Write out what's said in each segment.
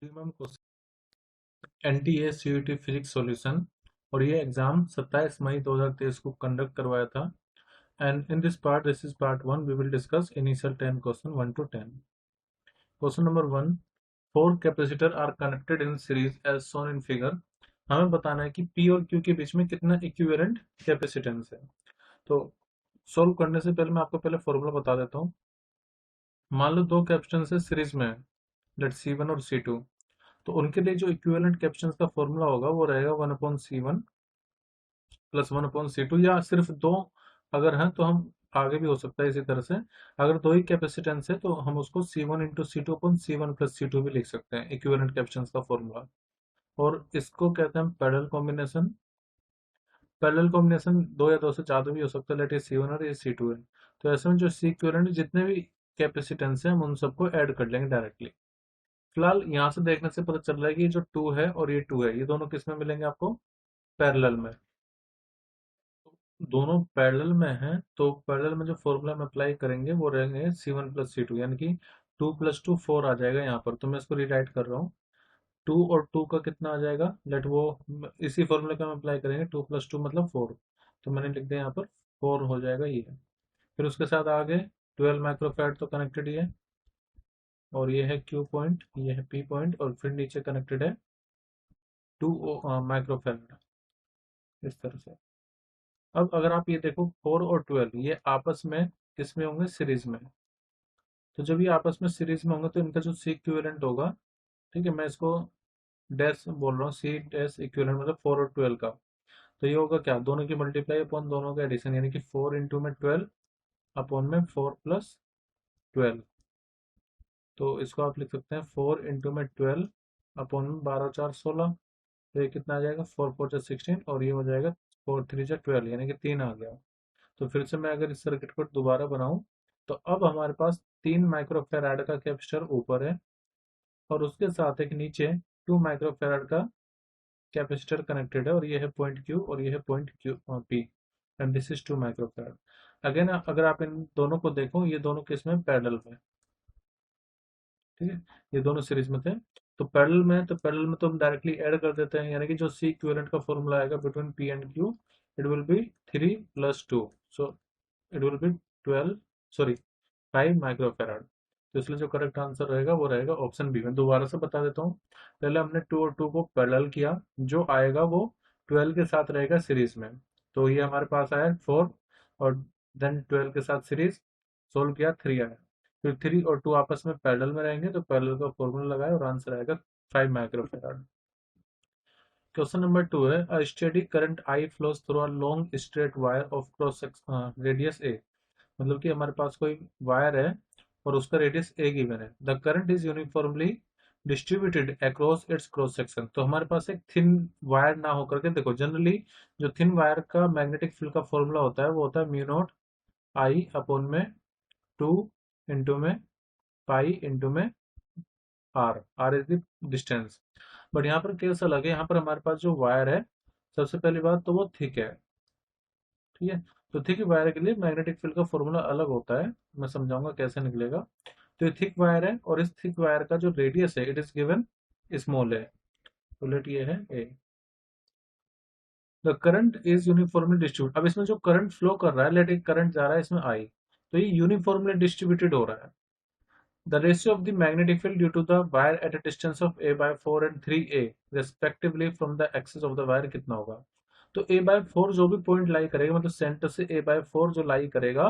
Minimum question NTA CUET physics solution. और ये exam 27 मई 2023 को कंडक्ट करवाया था। And in this part, this is part 1, we will discuss initial 10 question 1 to 10। Question number 1, four capacitor are connected in series as shown in figure. हमें बताना है कि P और क्यू के बीच में कितना इक्विवेलेंट कैपेसिटेंस है। तो सॉल्व करने से पहले मैं आपको पहले फॉर्मूला बता देता हूँ। मान लो दो कैपेसिटेंस सीरीज में है, लेट C1 और C2। तो उनके लिए जो इक्विवेलेंट कैपेसिटेंस का फॉर्मूला होगा वो रहेगा 1/C1 प्लस 1/C2, या सिर्फ दो अगर हैं तो हम आगे भी हो सकता है इसी तरह से। अगर दो ही कैपेसिटेंस है तो हम उसको C1 × C2/C1 + C2 भी लिख सकते हैं, इक्विवेलेंट कैपेसिटेंस का फॉर्मूला। और इसको कहते हैं पैरेलल कॉम्बिनेशन। पैरेलल कॉम्बिनेशन दो या दो से ज्यादा भी हो सकता है, लेट ये C1 और ये C2 है। तो ऐसे में जो सी इक्विवेलेंट जितने भी कैपेसिटेंस है हम उन सबको ऐड कर लेंगे डायरेक्टली। फिलहाल यहाँ से देखने से पता चल रहा है कि ये जो 2 है और ये 2 है, ये दोनों किस में मिलेंगे आपको? पैरेलल में। दोनों पैरेलल में हैं तो पैरेलल में जो फॉर्मूला हम अप्लाई करेंगे वो रहेंगे C1 + C2, यानी कि 2 + 2 4 आ जाएगा यहाँ पर। तो मैं इसको रिराइट कर रहा हूँ। 2 और 2 का कितना आ जाएगा, लेट वो इसी फॉर्मूले का हम अप्लाई करेंगे। 2 + 2 मतलब 4। तो मैंने लिख दिया यहाँ पर 4 हो जाएगा ये। फिर उसके साथ आगे 12 माइक्रोफैराड तो कनेक्टेड ही है, और ये है Q पॉइंट, ये है P पॉइंट, और फिर नीचे कनेक्टेड है 2 माइक्रोफैराड, इस तरह से। अब अगर आप ये देखो 4 और 12 ये आपस में किसमें होंगे? सीरीज में। तो जब ये आपस में सीरीज में होंगे तो इनका जो सी इक्विवेलेंट होगा, ठीक है, मैं इसको डैश बोल रहा हूँ, सी डैश इक्विवेलेंट मतलब 4 और 12 का। तो ये होगा क्या? दोनों की मल्टीप्लाई अपॉन दोनों का एडिशन, यानी कि 4 इंटू में 12 अपॉन में 4 + 12। तो इसको आप लिख सकते हैं 4 इंटू में 12 अपॉन में 12 × 4 = 16। तो ये कितना आ जाएगा? 4 × 4 = 16, और ये हो जाएगा 4 × 3 = 12, यानी कि 3 आ गया। तो फिर से मैं अगर इस सर्किट को दोबारा बनाऊं तो अब हमारे पास 3 माइक्रोफैराड का कैपेसिटर ऊपर है, और उसके साथ एक नीचे 2 माइक्रोफैराड का कैपेसिटर कनेक्टेड है, और ये है पॉइंट Q और ये है point Q P, and this is 2 microfarad. Again अगर आप इन दोनों को देखो, ये दोनों किस में? पैरेलल में। ठीक है, ये दोनों सीरीज में थे। तो पैरेलल में, तो पैरेलल में तो हम डायरेक्टली ऐड कर देते हैं, यानी कि जो सी इक्विवेलेंट का फॉर्मूला आएगा between P and Q, it will B 3 + 2, so it will B 12, sorry 5 microfarad. तो इसलिए जो करेक्ट आंसर रहेगा वो रहेगा ऑप्शन बी। में दोबारा से बता देता हूँ। पहले हमने 2 और 2 को पैरेलल किया, जो आएगा वो 12 के साथ रहेगा सीरीज में। तो ये हमारे पास आया 4, और देन 12 के साथ सीरीज सोल्व किया, 3 आया। फिर 3 और 2 आपस में पैरेलल में रहेंगे, तो पैरेलल का फॉर्मूला लगाए और आंसर आएगा 5 माइक्रोफैराड। क्वेश्चन नंबर 2 है, a steady current I flows through a long straight wire of cross radius a. मतलब कि हमारे पास कोई वायर है और उसका रेडियस ए गिवन है। The current is uniformly distributed across its cross section. तो हमारे पास एक थिन वायर ना होकर के, देखो जनरली जो थिन वायर का मैग्नेटिक फील्ड का फॉर्मूला होता है वो होता है μ0I/2 इंटू में पाई इंटू में R is the distance. But यहाँ पर केस अलग है। यहाँ पर हमारे पास जो वायर है, सबसे पहली बात तो वो थिक है। ठीक है, तो थिक वायर के लिए मैग्नेटिक फील्ड का फॉर्मूला अलग होता है, मैं समझाऊंगा कैसे निकलेगा। तो ये थिक वायर है, और इस थिक वायर का जो रेडियस है इट इज गिवन स्मॉल है। तो लेट ये है a. The current is uniformly distribute. अब इसमें जो करंट फ्लो कर रहा है, लेट एक करंट जा रहा है इसमें आई, तो ये यूनिफॉर्मली डिस्ट्रीब्यूटेड हो रहा है। The ratio of the magnetic field due to the wire at a distance of a/4 and 3a respectively from the axis of the wire कितना होगा? तो a/4 जो भी पॉइंट लाई करेगा, मतलब सेंटर से a/4 जो लाई करेगा,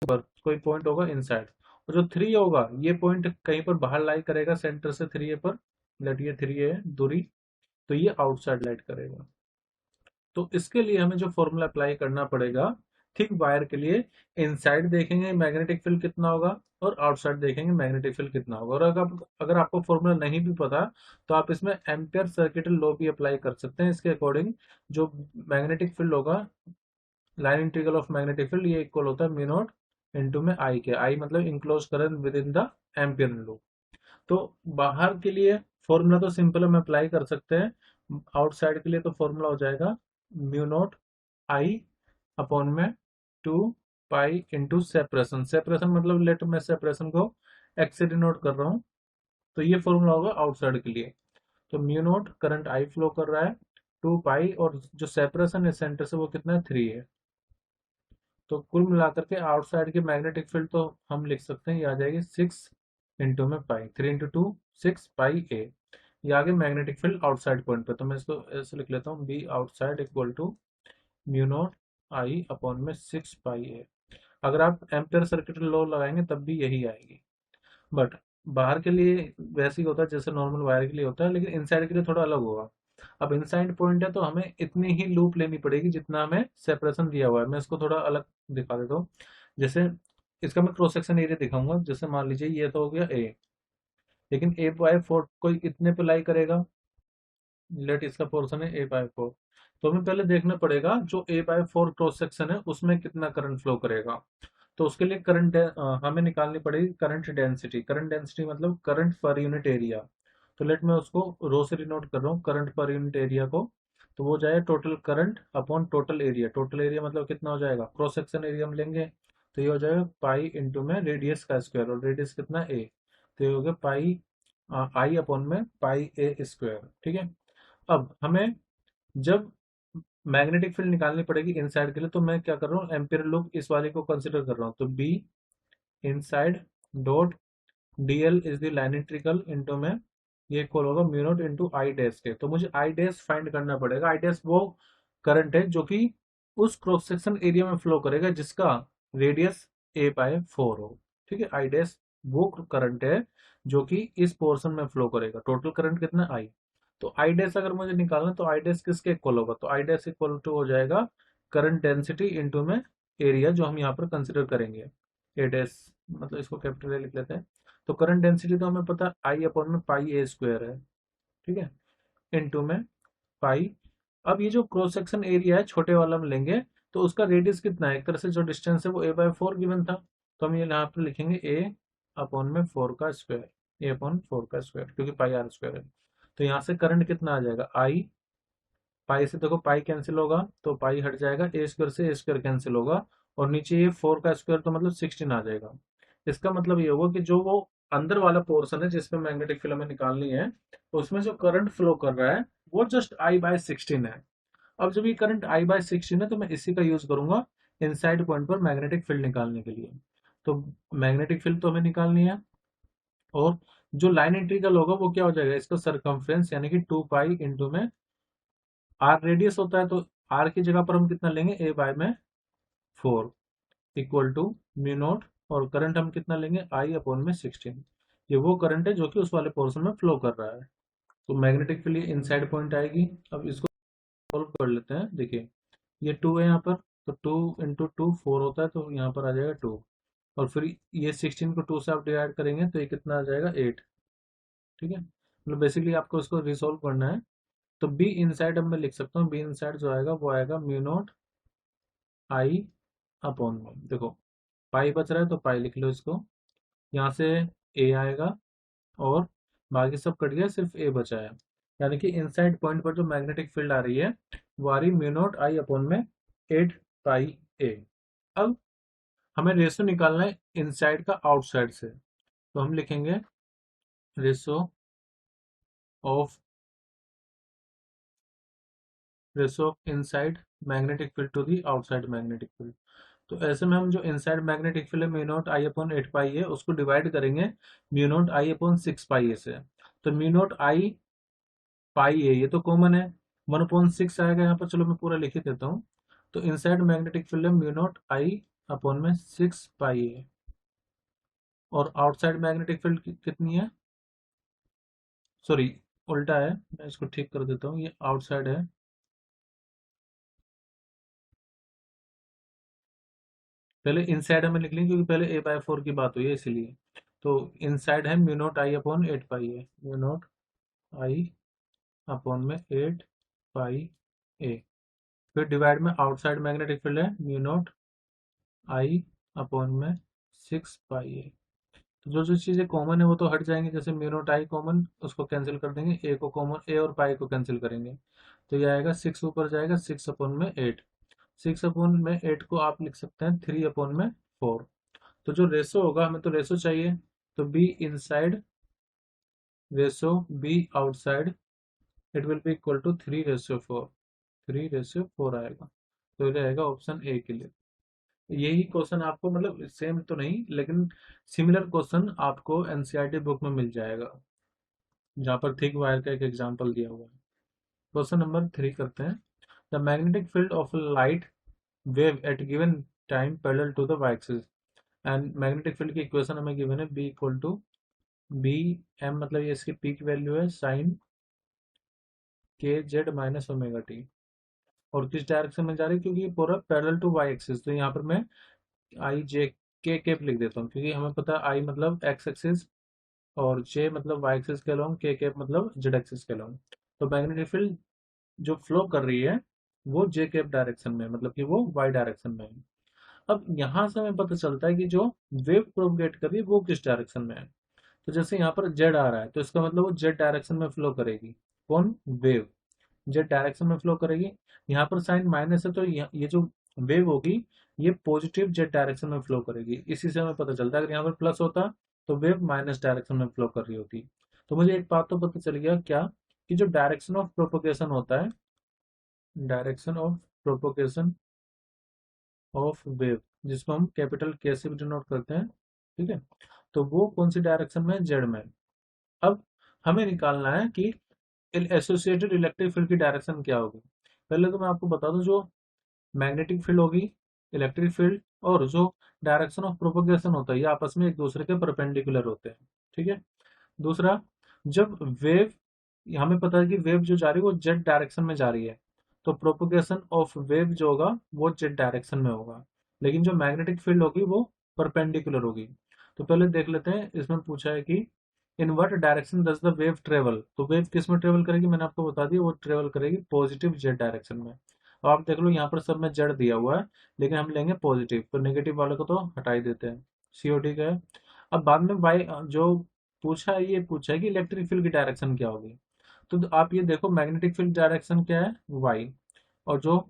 पर कोई पॉइंट होगा इनसाइड। और जो 3 होगा ये पॉइंट कहीं पर बाहर लाई करेगा सेंटर से 3a पर, लेट ये 3a है दूरी, तो ये आउटसाइड लाइट करेगा। तो इसके लिए हमें जो फॉर्मूला अप्लाई करना पड़ेगा, थिक वायर के लिए इनसाइड देखेंगे मैग्नेटिक फील्ड कितना होगा, और आउटसाइड देखेंगे मैग्नेटिक फील्ड कितना होगा। और अगर आपको फॉर्मूला नहीं भी पता तो आप इसमें एम्पियर सर्किटल लॉ भी अप्लाई कर सकते हैं। इसके अकॉर्डिंग जो मैग्नेटिक फील्ड होगा, line integral of magnetic field, ये इक्वल होता है μ0 इंटू में आई के। आई मतलब enclose current with in the ampere loop. तो बाहर के लिए फॉर्मूला तो सिंपल हम अप्लाई कर सकते हैं, आउटसाइड के लिए तो फॉर्मूला हो जाएगा μ0I अपॉन में 2 पाई इंटू सेपरेशन। सेपरेशन मतलब लेट मैं सेपरेशन को एक्स से डिनोट कर रहा हूँ, तो ये फॉर्मूला होगा आउटसाइड के लिए। तो mu naught current I flow कर रहा है 2 पाई, और जो सेपरेशन है सेंटर से वो कितना है 3 है। तो कुल मिलाकर के आउटसाइड की मैग्नेटिक फील्ड तो हम लिख सकते हैं, ये आ जाएगी 6 इंटू में पाई, 3 इंटू 2 6 पाई ए। ये आगे मैग्नेटिक फील्ड आउटसाइड पॉइंट पे। तो मैं इसको ऐसे लिख लेता हूँ, B outside equal to mu naught I upon में 6 पाई ए। अगर आप एम्पियर सर्किट लॉ लगाएंगे तब भी यही आएगी, बट बाहर के लिए वैसे ही होता है जैसे नॉर्मल वायर के लिए होता है, लेकिन इनसाइड के लिए थोड़ा अलग होगा। अब इनसाइड पॉइंट है तो हमें इतनी ही लूप लेनी पड़ेगी जितना हमें सेपरेशन दिया हुआ है। मैं इसको थोड़ा अलग दिखा देता हूँ। जैसे इसका मैं क्रॉस सेक्शन एरिया दिखाऊंगा। जैसे मान लीजिए ये तो हो गया ए, लेकिन A/4 कोई इतने पे लाई करेगा, लेट इसका पोर्शन है A/4। तो हमें पहले देखना पड़ेगा जो A/4 क्रॉस सेक्शन है उसमें कितना करंट फ्लो करेगा। तो उसके लिए करंट हमें निकालनी पड़ेगी करंट डेंसिटी। करंट डेंसिटी मतलब करंट पर यूनिट एरिया। तो लेट मैं उसको रो से डिनोट कर रहा हूँ करंट पर यूनिट एरिया को। तो वो जाएगा total current upon total area. Total area मतलब कितना हो जाएगा, क्रॉस सेक्शन एरिया हम लेंगे तो ये हो जाएगा पाई इंटू में रेडियस का स्क्वायर, और रेडियस कितना ए। तो ये हो गया पाई आई अपॉन में पाई ए स्क्वायर। ठीक है। अब हमें जब मैग्नेटिक फील्ड निकालनी पड़ेगी इनसाइड के लिए, तो मैं क्या कर रहा हूँ, एम्पियर लूप इस वाले को कंसिडर कर रहा हूँ। तो B inside dot DL is the line integral into में ये इक्वल होगा mu naught into I dash के। तो मुझे आई डैश फाइंड करना पड़ेगा। आई डैश वो करंट है जो कि उस क्रॉस सेक्शन एरिया में फ्लो करेगा जिसका रेडियस A/4 हो। ठीक है। आई डैश वो करंट है जो कि इस पोर्शन में फ्लो करेगा। टोटल करंट कितना आई। तो आई डैश अगर मुझे निकालना तो आई डैश किसके इक्वल होगा, तो आई डैश इक्वल टू हो जाएगा करंट डेंसिटी इनटू में एरिया जो हम यहाँ पर कंसिडर करेंगे। ए डैश मतलब इसको कैपिटल ए लिख लेते हैं। तो करंट डेंसिटी तो हमें पता है आई अपॉन में पाई ए स्क्वायर है। ठीक है। इनटू में पाई। अब ये जो क्रॉस सेक्शन एरिया है छोटे वाला हम लेंगे तो उसका रेडियस कितना है, एक तरह से जो डिस्टेंस है वो A/4 गिवन था। तो हम ये यहाँ पे लिखेंगे ए अपॉन में 4 का स्क्वायर, ए अपॉन 4 का स्क्वायर, क्योंकि पाई आर स्क्वायर है। तो यहाँ से करंट कितना आ जाएगा आई, पाई से देखो पाई कैंसिल होगा तो पाई हट जाएगा, ए स्क्वायर से ए स्क्वायर कैंसिल होगा, और नीचे ये 4 का स्क्वायर तो मतलब 16 आ जाएगा। इसका मतलब ये होगा कि जो वो अंदर वाला पोर्शन है जिसमें मैग्नेटिक फील्ड हमें निकालनी है, तो उसमें जो करंट फ्लो कर रहा है वो जस्ट I/16 है। अब जब ये करंट I/16 है तो मैं इसी का यूज करूंगा इनसाइड पॉइंट पर मैग्नेटिक फील्ड निकालने के लिए। तो मैग्नेटिक फील्ड तो हमें निकालनी है, और जो लाइन इंटीग्रल होगा वो क्या हो जाएगा, इसका सरकमफ्रेंस यानी कि 2 पाई इंटू में आर रेडियस होता है तो आर की जगह पर हम कितना लेंगे A/4 equal to mu naught, और करंट हम कितना लेंगे I/16। ये वो करंट है जो कि उस वाले पोर्शन में फ्लो कर रहा है। तो मैग्नेटिक फील्ड इनसाइड पॉइंट आएगी। अब इसको सॉल्व कर लेते हैं। देखिए ये 2 है यहाँ पर, तो 2 इंटू 2 4 होता है, तो यहाँ पर आ जाएगा 2। और फिर ये 16 को 2 से आप डिवाइड करेंगे तो ये कितना आ जाएगा 8। ठीक है। मतलब बेसिकली आपको इसको रिसोल्व करना है। तो बी इनसाइड अब मैं लिख सकता हूँ, बी इनसाइड जो आएगा वो आएगा म्यू नॉट आई अपॉन में, देखो पाई बच रहा है तो पाई लिख लो इसको, यहाँ से ए आएगा और बाकी सब कट गया, सिर्फ ए बचा है। यानी कि इनसाइड पॉइंट पर जो मैग्नेटिक फील्ड आ रही है वो आ रही म्यू नॉट आई अपॉन में 8 पाई ए। अब हमें रेशो निकालना है इनसाइड का आउटसाइड से। तो हम लिखेंगे ratio of inside magnetic field to the outside magnetic field. तो ऐसे में हम जो इनसाइड मैग्नेटिक फील्ड है mu naught I upon 8 pi है उसको डिवाइड करेंगे mu naught I upon 6 pi A से। तो म्यू नॉट आई पाई ए ये तो कॉमन है, 1/6 आएगा यहाँ पर। चलो मैं पूरा लिख ही देता हूँ। तो इनसाइड मैग्नेटिक फील्ड है म्यू नॉट आई अपॉन में 6 पाई ए, और आउटसाइड मैग्नेटिक फील्ड कितनी है, सॉरी उल्टा है, मैं इसको ठीक कर देता हूँ। ये आउटसाइड है, पहले इनसाइड हमें लिख लेंगे क्योंकि पहले A/4 की बात हुई है इसीलिए। तो इनसाइड है mu naught I upon 8 pi A, mu naught I upon में 8 पाई ए। फिर डिवाइड में आउटसाइड मैग्नेटिक फील्ड है म्यू नॉट आई अपॉन में 6 पाई ए। तो जो जो चीज़ें कॉमन है वो तो हट जाएंगी, जैसे म्यू नॉट आई कॉमन उसको कैंसिल कर देंगे, ए को कॉमन, ए और पाई को कैंसिल करेंगे। तो ये आएगा 6 ऊपर जाएगा, 6/8। 6/8 को आप लिख सकते हैं 3/4। तो जो रेशो होगा, हमें तो रेशो चाहिए, तो B inside ratio B outside, it will be equal to 3:4। 3:4 आएगा, तो ये रहेगा ऑप्शन ए के लिए। यही क्वेश्चन आपको मतलब सेम तो नहीं लेकिन सिमिलर क्वेश्चन आपको एनसीईआरटी बुक में मिल जाएगा, जहाँ पर थिक वायर का एक एग्जांपल दिया हुआ है। क्वेश्चन नंबर 3 करते हैं। The magnetic field of light wave at given time parallel to the Y axis, and magnetic field की इक्वेशन हमें गिवन है B equal to B M, मतलब ये इसकी पीक वैल्यू है साइन के जेड माइनस ओमेगा टी, और किस डायरेक्शन में जा रही है क्योंकि ये पूरा पैरेलल टू वाई एक्सिस, तो यहाँ पर मैं आई जे के कैप लिख देता हूँ, क्योंकि हमें पता है आई मतलब एक्स एक्सिस और जे मतलब वाई एक्सिस के अलोंग, के कैप मतलब जेड एक्सिस के अलोंग। तो मैग्नेटिक फील्ड जो फ्लो कर रही है वो जे कैप डायरेक्शन में है, मतलब कि वो वाई डायरेक्शन में है। अब यहाँ से हमें पता चलता है कि जो वेव प्रोपगेट कर रही है वो किस डायरेक्शन में है। तो जैसे यहाँ पर जेड आ रहा है तो इसका मतलब वो जेड डायरेक्शन में फ्लो करेगी। कौन? वेव जेड डायरेक्शन में फ्लो करेगी। यहाँ पर साइन माइनस है तो ये जो वेव होगी ये पॉजिटिव जेड डायरेक्शन में फ्लो करेगी। इसी से हमें पता चलता है अगर यहाँ पर प्लस होता तो वेव माइनस डायरेक्शन में फ्लो कर रही होती। तो मुझे एक बात तो पता चल गया क्या, कि जो डायरेक्शन ऑफ प्रोपोगेशन होता है, direction of propagation of wave, जिसको हम कैपिटल के से भी डिनोट करते हैं, ठीक है, तो वो कौन सी डायरेक्शन में? जेड में। अब हमें निकालना है कि एसोसिएटेड इलेक्ट्रिक फील्ड की डायरेक्शन क्या होगी। पहले तो मैं आपको बता दूं, जो मैग्नेटिक फील्ड होगी, इलेक्ट्रिक फील्ड, और जो डायरेक्शन ऑफ प्रोपोगेशन होता है ये आपस में एक दूसरे के परपेंडिकुलर होते हैं, ठीक है। दूसरा, जब वेव, हमें पता है कि वेव जो जा रही है वो जेड डायरेक्शन में जा रही है, तो प्रोपोगेशन ऑफ वेव जो होगा वो जेड डायरेक्शन में होगा, लेकिन जो मैग्नेटिक फील्ड होगी वो परपेंडिकुलर होगी। तो पहले देख लेते हैं, इसमें पूछा है कि in what direction does the wave travel, तो वेव किस में ट्रेवल करेगी, मैंने आपको बता दिया वो ट्रेवल करेगी पॉजिटिव जेड डायरेक्शन में। अब आप देख लो यहाँ पर सब में जेड दिया हुआ है लेकिन हम लेंगे पॉजिटिव, तो नेगेटिव वाले को तो हटा ही देते हैं, सीओडी का है। अब बाद में वाई जो पूछा है, ये पूछा है कि इलेक्ट्रिक फील्ड की डायरेक्शन क्या होगी। तो आप ये देखो मैग्नेटिक फील्ड डायरेक्शन क्या है? वाई, और जो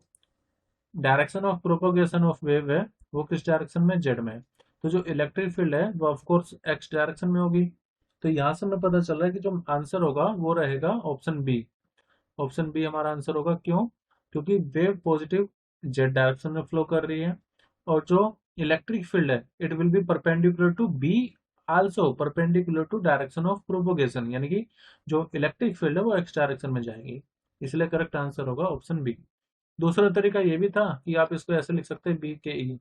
direction of propagation of wave है वो किस डायरेक्शन में? जेड में। तो जो इलेक्ट्रिक फील्ड है वो ऑफ कोर्स एक्स डायरेक्शन में होगी। तो यहां से हमें पता चल रहा है कि जो आंसर होगा वो रहेगा ऑप्शन बी। ऑप्शन बी हमारा आंसर होगा, क्यों? क्योंकि वेव पॉजिटिव जेड डायरेक्शन में फ्लो कर रही है, और जो इलेक्ट्रिक फील्ड है it will be perpendicular to B, also perpendicular to direction of propagation, यानी कि जो इलेक्ट्रिक फील्ड है वो एक्स डायरेक्शन में जाएगी। इसलिए करेक्ट आंसर होगा ऑप्शन बी। दूसरा तरीका ये भी था कि आप इसको ऐसे लिख सकते हैं बी के ई,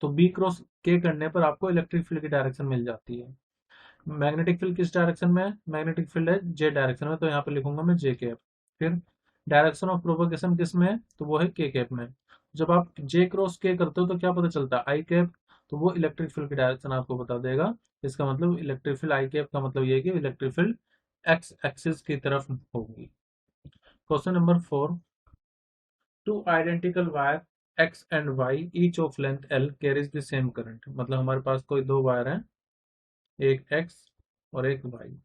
तो बी क्रॉस के करने पर आपको इलेक्ट्रिक फील्ड की डायरेक्शन मिल जाती है। मैग्नेटिक फील्ड किस डायरेक्शन में है? मैग्नेटिक फील्ड है जे डायरेक्शन में, तो यहाँ पे लिखूंगा मैं जे कैप। फिर डायरेक्शन ऑफ प्रोपोगेशन किस में है? तो वो है के कैप में। जब आप जे क्रॉस के करते हो तो क्या पता चलता है? आई कैप, तो वो इलेक्ट्रिक फील्ड की डायरेक्शन आपको बता देगा। इसका मतलब इलेक्ट्रिक फील्ड आई कैप का मतलब ये है कि इलेक्ट्रिक फील्ड एक्स एक्सिस की तरफ होगी। Question number 4, two identical wire X and Y each of length L carries the same current, मतलब हमारे पास कोई दो वायर हैं, एक एक्स और एक वाई,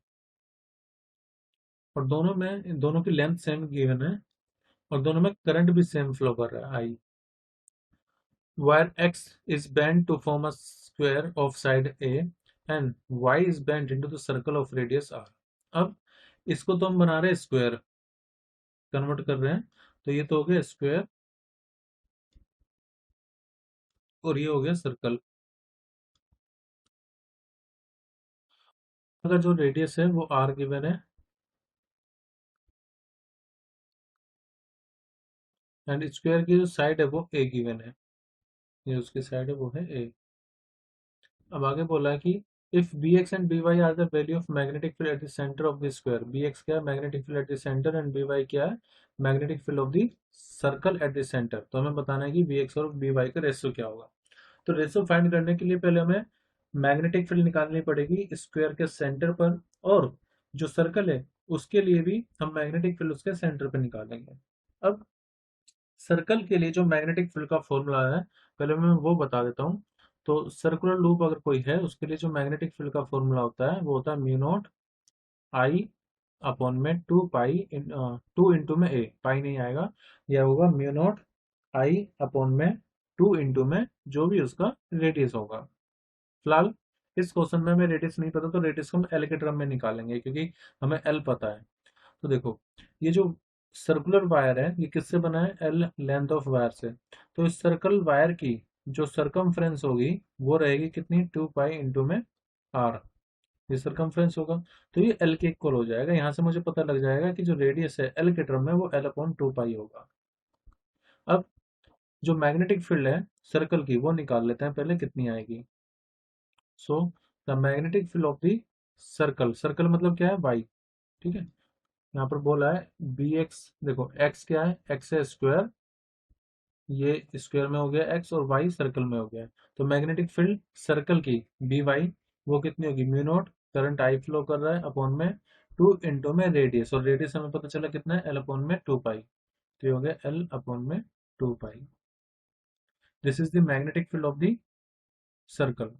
और दोनों की लेंथ सेम गिवन है, और दोनों में करंट भी सेम फ्लो कर रहा है I. Wire x is bend to form a square of side a and y is bend into the circle of radius r. अब इसको तो हम बना रहे हैं स्क्वायर, कन्वर्ट कर रहे हैं, तो ये तो हो गया स्क्वायर और ये हो गया सर्कल। अगर जो रेडियस है वो आर गिवन है एंड स्क्वायर की जो साइड है वो ए गिवन है, ये उसकी साइड है वो है ए। अब आगे बोला है कि if B X and B Y are the value of magnetic field at the centre of the square, B X क्या है? Magnetic field at the centre, and B Y क्या है? Magnetic field of the circle at the centre. तो हमें बताना है कि B X और बी वाई का रेशियो क्या होगा। तो रेशियो फाइंड करने के लिए पहले हमें मैग्नेटिक फील्ड निकालनी पड़ेगी स्क्वायर के सेंटर पर, और जो सर्कल है उसके लिए भी हम मैग्नेटिक फील्ड उसके सेंटर पर निकालेंगे। अब सर्कल के लिए जो मैग्नेटिक फील्ड का फॉर्मूला है पहले मैं वो बता देता हूँ। तो सर्कुलर लूप अगर कोई है उसके लिए जो मैग्नेटिक फील्ड का फॉर्मूला होता है वो होता है म्यू नॉट आई अपॉन में 2 पाई, 2 इंटू में ए, पाई नहीं आएगा, यह होगा म्यू नॉट आई अपॉन में 2 इंटू में जो भी उसका रेडियस होगा। फिलहाल इस क्वेश्चन में हमें रेडियस नहीं पता, तो रेडियस को हम एल के टर्म में निकालेंगे क्योंकि हमें एल पता है। तो देखो, ये जो सर्कुलर वायर है ये किससे बना है, एल लेंथ ऑफ वायर से। तो इस सर्कल वायर की जो सरकमफ्रेंस होगी वो रहेगी कितनी, 2 पाई इंटू में आर, ये सरकमफ्रेंस होगा। तो ये एल के इक्वल हो जाएगा। यहाँ से मुझे पता लग जाएगा कि जो रेडियस है एल के टर्म में वो एल अपॉन 2 पाई होगा। अब जो मैग्नेटिक फील्ड है सर्कल की वो निकाल लेते हैं पहले कितनी आएगी। So the magnetic field of the circle, circle मतलब क्या है, वाई, ठीक है। यहाँ पर बोला है बी एक्स, देखो एक्स क्या है, एक्स है स्क्वायर, ये स्क्वायर में हो गया एक्स, और वाई सर्कल में हो गया। तो मैग्नेटिक फील्ड सर्कल की बी वाई वो कितनी होगी, mu naught, current I flow कर रहा है अपॉन में 2 इंटू में रेडियस, और रेडियस हमें पता चला कितना है, एल अपॉन में 2 पाई। तो ये हो गया एल अपॉन में 2 pi. This is the magnetic field of the circle.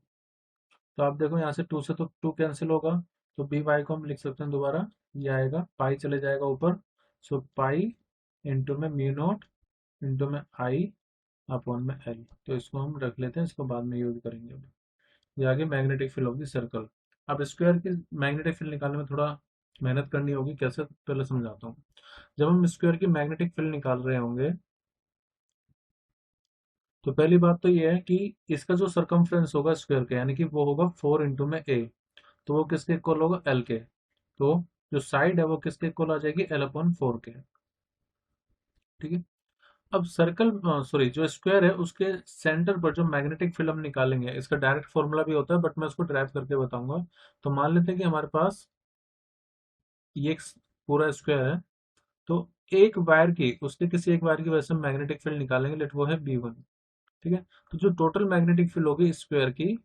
तो आप देखो यहाँ से टू से तो टू कैंसिल होगा, तो बी वाई को हम लिख सकते हैं दोबारा, ये आएगा पाई चले जाएगा ऊपर, सो पाई इंटू में म्यू नॉट इंटू में आई अपॉन में एल। तो इसको हम रख लेते हैं, इसको बाद में यूज करेंगे। ये आगे magnetic field of the circle. अब स्क्वायर की मैग्नेटिक फील्ड निकालने में थोड़ा मेहनत करनी होगी, कैसे पहले समझाता हूँ। जब हम स्क्वायर की मैग्नेटिक फील्ड निकाल रहे होंगे तो पहली बात तो ये है कि इसका जो सरकमफ्रेंस होगा स्क्वायर का, यानी कि वो होगा 4 इंटू में ए, तो वो किसके इक्वल होगा, एल के। तो जो साइड है वो किसके इक्वल आ जाएगी, एल अपॉन 4 के, ठीक है। अब सर्कल, सॉरी, जो स्क्वायर है उसके सेंटर पर जो मैग्नेटिक फील्ड हम निकालेंगे, इसका डायरेक्ट फॉर्मूला भी होता है बट मैं उसको ड्राइव करके बताऊंगा। तो मान लेते हैं कि हमारे पास ये एक पूरा स्क्वायर है, तो एक वायर की, उसके किसी एक वायर की वजह से मैग्नेटिक फील्ड निकालेंगे, लेट वो है बी 1, ठीक है। तो जो टोटल मैग्नेटिक फील्ड होगी स्क्वायर की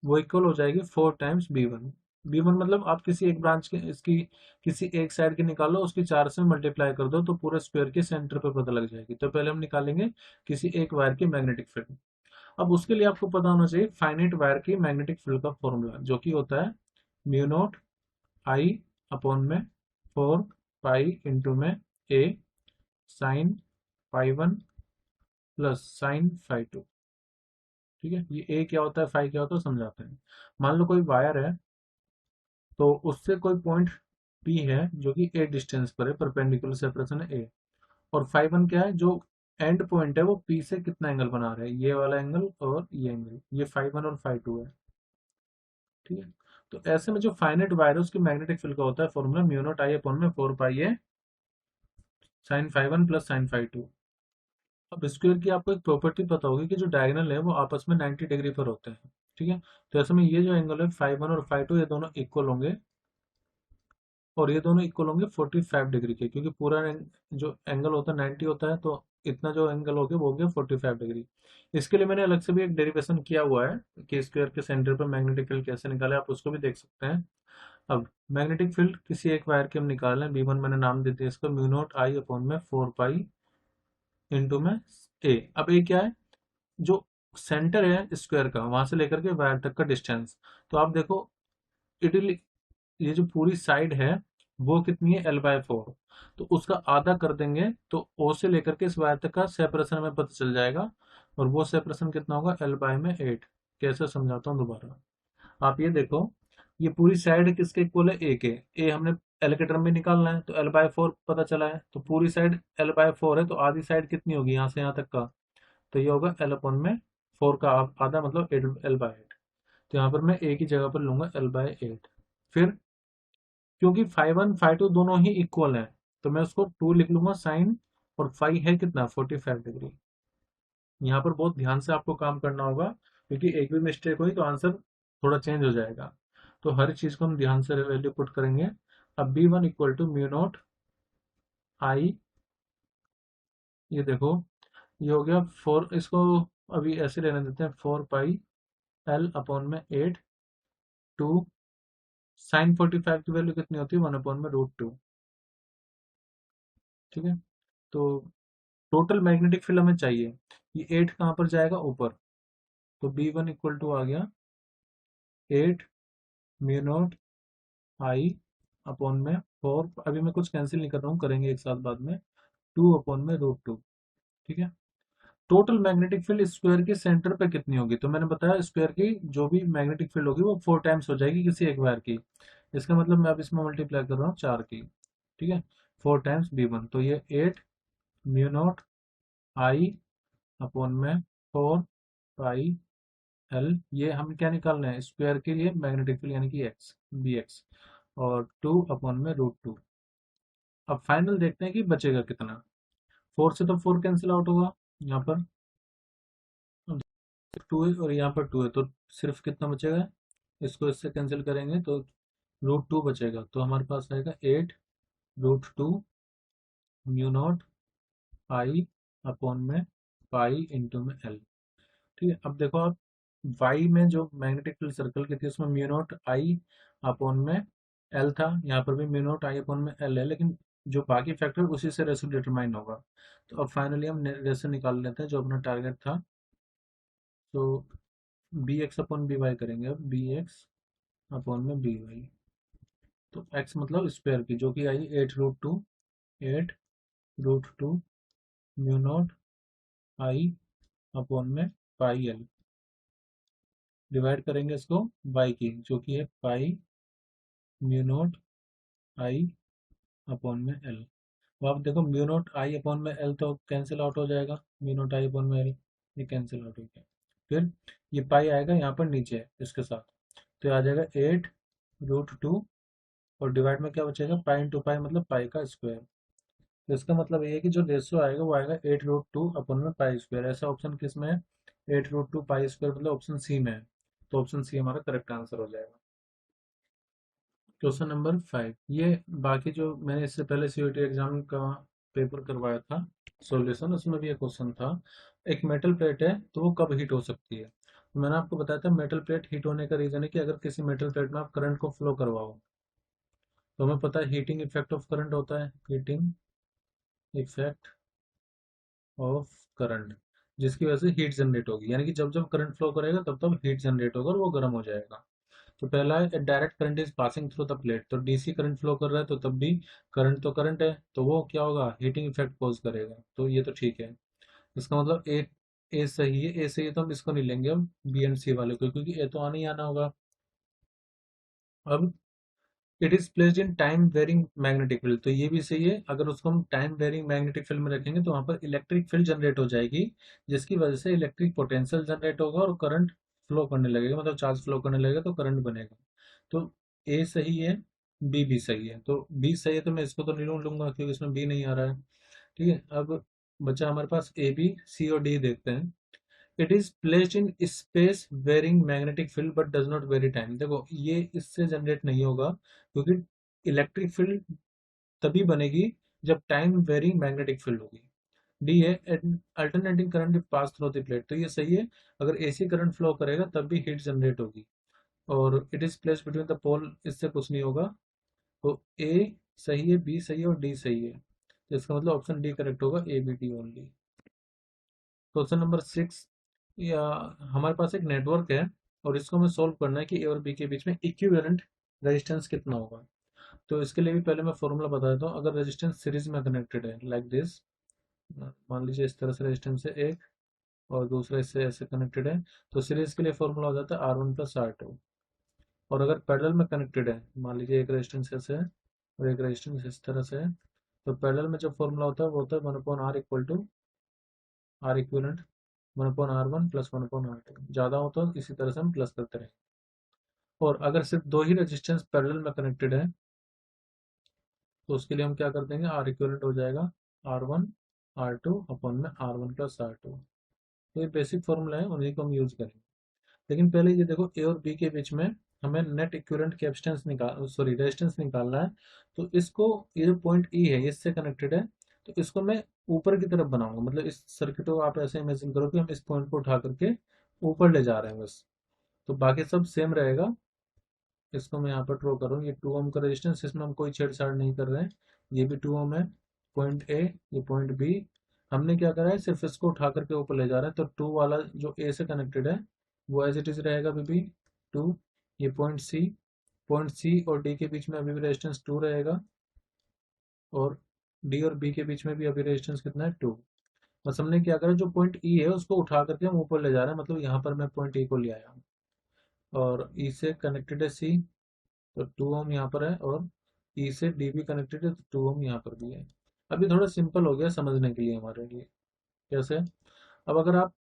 वो इक्वल हो जाएगी 4 टाइम्स बी 1। बी 1 मतलब आप किसी एक ब्रांच के, इसकी किसी एक साइड की निकालो, उसकी 4 से मल्टीप्लाई कर दो, तो पूरे स्क्वायर के सेंटर पे पता लग जाएगी। तो पहले हम निकालेंगे किसी एक वायर की मैग्नेटिक फील्ड। अब उसके लिए आपको पता होना चाहिए फाइनाइट वायर की मैग्नेटिक फील्ड का फॉर्मूला, जो कि होता है म्यू नॉट आई अपॉन में 4 पाई इंटू में a sine phi 1 plus sine phi 2, ठीक है। ये ए क्या होता है, फाई क्या होता है, समझाते हैं। मान लो कोई वायर है, तो उससे कोई पॉइंट पी है जो कि ए डिस्टेंस पर है, परपेंडिकुलर सेपरेशन है ए, और फाई 1 क्या है, जो एंड पॉइंट है वो पी से कितना एंगल बना रहा है, ये वाला एंगल और ये एंगल, ये फाई 1 और फाई 2 है, ठीक है। तो ऐसे में जो फाइनेट वायर है उसकी मैग्नेटिक फील्ड का होता है formula mu naught I upon में 4 pi a sine phi 1 plus sine phi 2। अब स्क्वायर की आपको एक प्रॉपर्टी पता होगी कि जो डायगोनल है वो आपस में 90 डिग्री पर होते हैं, ठीक है। तो ऐसे में ये जो एंगल है फाई 1 और फाई 2 ये दोनों इक्वल होंगे, और ये दोनों इक्वल होंगे 45 डिग्री के, क्योंकि पूरा जो एंगल होता है 90 होता है, तो इतना जो एंगल हो गया वो हो गया 45 डिग्री। इसके लिए मैंने अलग से भी एक डेरिवेशन किया हुआ है कि स्क्वायर के सेंटर पर मैग्नेटिक फील्ड कैसे निकाले, आप उसको भी देख सकते हैं। अब मैग्नेटिक फील्ड किसी एक वायर के हम निकाल रहे हैं, बी 1 मैंने नाम दे दिया इसको म्यू नॉट आई अपॉन में 4 पाई इंटू में ए। अब ए क्या है, जो सेंटर है स्क्वायर का वहां से लेकर के वायर तक का डिस्टेंस। तो आप देखो, इटली, ये जो पूरी साइड है वो कितनी है, L/4, तो उसका आधा कर देंगे तो ओ से लेकर के इस वायर तक का सेपरेशन हमें पता चल जाएगा, और वो सेपरेशन कितना होगा, L/8। कैसे समझाता हूँ दोबारा, आप ये देखो, ये पूरी साइड किसके इक्वल है, ए के। ए हमने एल के टर्म में निकालना है, तो L/4 पता चला है, तो पूरी साइड L/4 है, तो आधी साइड कितनी होगी यहाँ से यहाँ तक का, तो ये होगा एल अपॉन में 4 का आधा, मतलब 8 L/8। तो यहाँ पर मैं ए की जगह पर लूंगा L/8। फिर क्योंकि फाई 1 फाई 2 दोनों ही इक्वल हैं, तो मैं उसको 2 लिख लूंगा साइन, और फाई है कितना, 45 डिग्री। यहाँ पर बहुत ध्यान से आपको काम करना होगा, क्योंकि एक भी मिस्टेक हुई तो आंसर थोड़ा चेंज हो जाएगा। तो हर चीज को हम ध्यान से वैल्यू पुट करेंगे। अब B 1 equal to mu naught I, ये देखो, ये हो गया 4, इसको अभी ऐसे लेने देते हैं, 4 पाई एल अपॉन में 8 टू साइन 45 की वैल्यू कितनी होती है, 1/√2, ठीक है। तो टोटल मैग्नेटिक फील्ड हमें चाहिए, ये 8 कहाँ पर जाएगा, ऊपर। तो बी 1 इक्वल टू आ गया 8 म्यू नॉट आई अपॉन में 4, अभी मैं कुछ कैंसिल नहीं कर रहा हूँ, करेंगे एक साथ बाद में, 2/√2, ठीक है। टोटल मैग्नेटिक फील्ड स्क्वायर के सेंटर पे कितनी होगी, तो मैंने बताया स्क्वायर की जो भी मैग्नेटिक फील्ड होगी वो 4 टाइम्स हो जाएगी किसी एक वायर की। इसका मतलब मैं अब इसमें मल्टीप्लाई कर रहा हूँ 4 की, ठीक है, 4 टाइम्स B1, तो ये 8 म्यू नॉट I अपॉन में 4 पाई L, ये हम क्या निकालना है स्क्वायर के लिए मैग्नेटिक फील्ड यानी कि BX, और 2/√2। अब फाइनल देखते हैं कि बचेगा कितना। 4 से तो 4 कैंसिल आउट होगा यहाँ पर, 2 है और यहाँ पर 2 है, तो सिर्फ कितना बचेगा, इसको इससे कैंसिल करेंगे तो √2 बचेगा, तो हमारे पास आएगा 8 √2 म्यू नॉट I अपॉन में पाई इंटू में L। ठीक है, अब देखो आप वाई में जो मैग्नेटिक फील्ड सर्कल की थी उसमें म्यू नॉट I अपॉन में L था, यहाँ पर भी म्यू नॉट I अपॉन में L है, लेकिन जो बाकी फैक्टर उसी से रेशो डिटरमाइन होगा। तो अब फाइनली हम रेशो निकाल लेते हैं जो अपना टारगेट था, तो BX अपॉन BY करेंगे, अब BX अपॉन में BY, तो x मतलब स्क्वायर की जो कि आई 8 √2 म्यू नॉट I अपॉन में पाई L, डिवाइड करेंगे इसको y की जो कि है पाई म्यू नॉट I अपॉन में L। तो आप देखो म्यू नॉट I अपॉन में L तो कैंसिल आउट हो जाएगा, म्यू नॉट I अपॉन में L ये कैंसिल आउट हो गया, फिर ये पाई आएगा यहाँ पर नीचे इसके साथ, तो आ जाएगा 8 √2, और डिवाइड में क्या बचेगा पाई इंटू पाई मतलब पाई का स्क्वायर। तो इसका मतलब ये है कि जो रेशियो आएगा वो आएगा 8 √2 अपॉन में पाई स्क्वायर। ऐसा ऑप्शन किस में है, 8 √2 पाई स्क्वायर मतलब ऑप्शन सी में है, तो ऑप्शन सी हमारा करेक्ट आंसर हो जाएगा। क्वेश्चन नंबर 5, ये बाकी जो मैंने इससे पहले सीयूईटी एग्जाम का पेपर करवाया था सॉल्यूशन, उसमें भी एक क्वेश्चन था। एक मेटल प्लेट है तो वो कब हीट हो सकती है, तो मैंने आपको बताया था मेटल प्लेट हीट होने का रीजन है कि अगर किसी मेटल प्लेट में आप करंट को फ्लो करवाओ, तो हमें पता है हीटिंग इफेक्ट ऑफ करंट होता है, हीटिंग इफेक्ट ऑफ करंट, जिसकी वजह से हीट जनरेट होगी, यानी कि जब जब करंट फ्लो करेगा तब तब हीट जनरेट होगा और वो गर्म हो जाएगा। तो पहला है direct current is passing through the plate, तो डीसी करंट फ्लो कर रहा है तो तब भी करंट तो करंट है, तो वो क्या होगा हीटिंग इफेक्ट कॉज करेगा, तो ये तो ठीक है। इसका मतलब ए सही है, ए सही है तो हम इसको नहीं लेंगे अब बी एंड सी वाले को, क्योंकि ए तो आना ही आना होगा। अब it is placed in time varying magnetic field, तो ये भी सही है, अगर उसको हम टाइम वेरिंग मैग्नेटिक फील्ड में रखेंगे तो वहां पर इलेक्ट्रिक फील्ड जनरेट हो जाएगी, जिसकी वजह से इलेक्ट्रिक पोटेंशियल जनरेट होगा और करंट फ्लो करने लगेगा, मतलब चार्ज फ्लो करने लगेगा तो करंट बनेगा। तो ए सही है, बी भी सही है, तो बी सही है तो मैं इसको तो नहीं लूंगा क्योंकि इसमें बी नहीं आ रहा है। ठीक है, अब बचा हमारे पास ए बी सी और डी, देखते हैं। It is placed in space varying magnetic field but does not vary time, देखो ये इससे जनरेट नहीं होगा क्योंकि इलेक्ट्रिक फील्ड तभी बनेगी जब टाइम वेरिंग मैग्नेटिक फील्ड होगी। डी है alternating current pass through the plate, तो ये सही है, अगर एसी करंट फ्लो करेगा तब भी हीट जनरेट होगी। और it is placed between the pole, इससे कुछ नहीं होगा, तो ए सही है, बी सही है और डी सही है, तो इसका मतलब ऑप्शन डी करेक्ट होगा, A B D only. Question number 6, या हमारे पास एक नेटवर्क है और इसको हमें सोल्व करना है कि ए और बी के बीच में इक्विवेलेंट रेजिस्टेंस कितना होगा। तो इसके लिए भी पहले मैं फॉर्मूला बता देता हूँ। अगर रेजिस्टेंस सीरीज में कनेक्टेड है लाइक दिस, मान लीजिए इस तरह से रेजिस्टेंस है एक और दूसरा इससे ऐसे कनेक्टेड है, तो सीरीज के लिए फॉर्मूला हो जाता है R1 + R2। और अगर पैरेलल में कनेक्टेड है, मान लीजिए एक रेजिस्टेंस ऐसे है और एक रेजिस्टेंस इस तरह से है, तो पैरेलल में जो फॉर्मूला होता है वो होता है 1/R equal to are equivalent 1/R1 + 1/R2, ज़्यादा हो तो इसी तरह से हम प्लस करते रहें। और अगर सिर्फ दो ही रेजिस्टेंस पैरेलल में कनेक्टेड है तो उसके लिए हम क्या कर देंगे, आर इक्विवेलेंट हो जाएगा R1 R2 अपॉन में R1 + R2। तो ये बेसिक फॉर्मूला है, उन्हीं को हम यूज करेंगे। लेकिन पहले ये देखो ए और बी के बीच में हमें नेट इक्विवेलेंट कैपेसिटेंस निकाल सॉरी रेजिस्टेंस निकालना है, तो इसको ये जो पॉइंट ई है इससे कनेक्टेड है, तो इसको मैं ऊपर की तरफ बनाऊंगा, मतलब इस सर्किट को आप ऐसे इमेजिन करो कि हम इस पॉइंट को उठा करके ऊपर ले जा रहे हैं बस, तो बाकी सब सेम रहेगा। इसको मैं यहाँ पर ड्रॉ कर रहा हूँ, ये 2 ओम का रेजिस्टेंस, इसमें हम कोई छेड़छाड़ नहीं कर रहे हैं, ये भी 2 ओम है, पॉइंट ए ये पॉइंट बी, हमने क्या करा है सिर्फ इसको उठा करके ऊपर ले जा रहे हैं, तो 2 वाला जो ए से कनेक्टेड है वो एज इट इज रहेगा अभी भी 2। ये पॉइंट सी और डी के बीच में अभी भी रेजिस्टेंस 2 रहेगा, और डी और बी के बीच में भी अभी रेजिस्टेंस कितना है 2। बस हमने क्या करा, जो पॉइंट ई है उसको उठा करके हम ऊपर ले जा रहे हैं, मतलब यहाँ पर मैं पॉइंट ई को ले आया हूँ और ई से कनेक्टेड है सी, तो 2 ओम यहाँ पर है, और ई से डी भी कनेक्टेड है तो 2 ओम यहाँ पर भी है। अभी थोड़ा सिंपल हो गया समझने के लिए हमारे लिए। कैसे? अब अगर आप